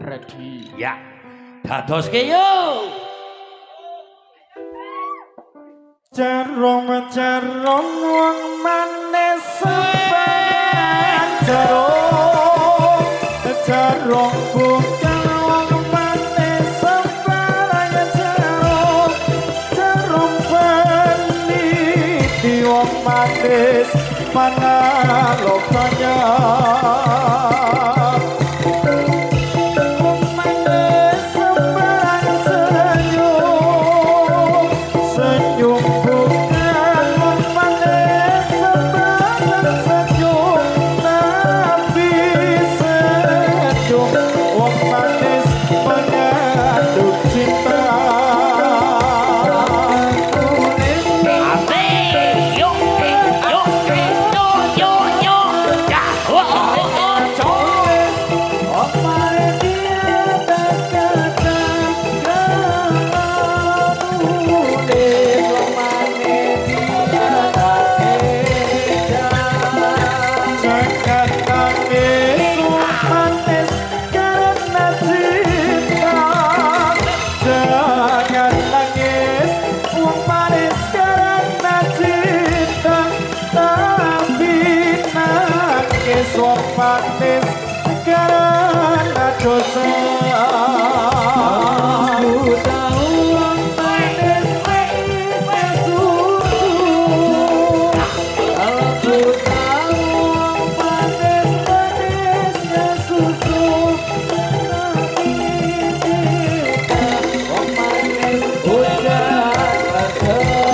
ready. Ya. Dadoske yo. Jarong wong manis sampeyan jarong bukan wong manis sampeyan jarong peniti wong manis mana lokanya. Wong manis karena dosa. Aku tahu wong manis susu. Aku tahu wong manisnya susu. Wong manis hujan padamu.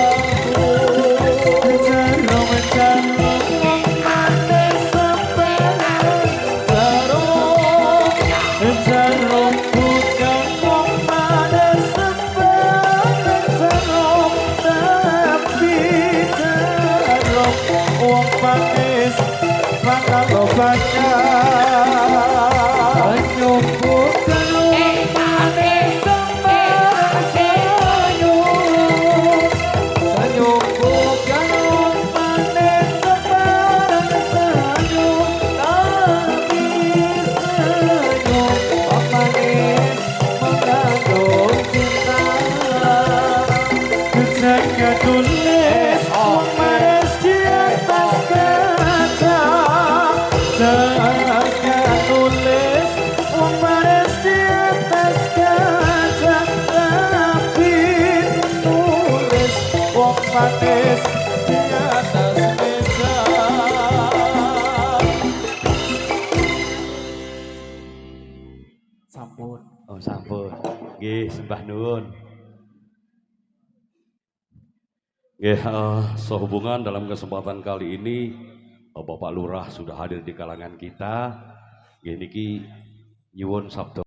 Jarong bukan wong manis sampeyan jarong tapi jarong wong manis mana lobanya. Senyum bukan wong manis sampeyan senyum. Senyum bukan wong manis sampeyan senyum tapi senyum manis mengandung cinta. Jangan tulis wong manis di atas kaca. Jangan tulis wong manis di atas kaca. Tapi tulis wong manis di atas meja. Sampun. Oh sampun. Nggih, sembah nuwun. Nggih, sehubungan dalam kesempatan kali ini Bapak Lurah sudah hadir di kalangan kita. Nggih niki nyuwun sabda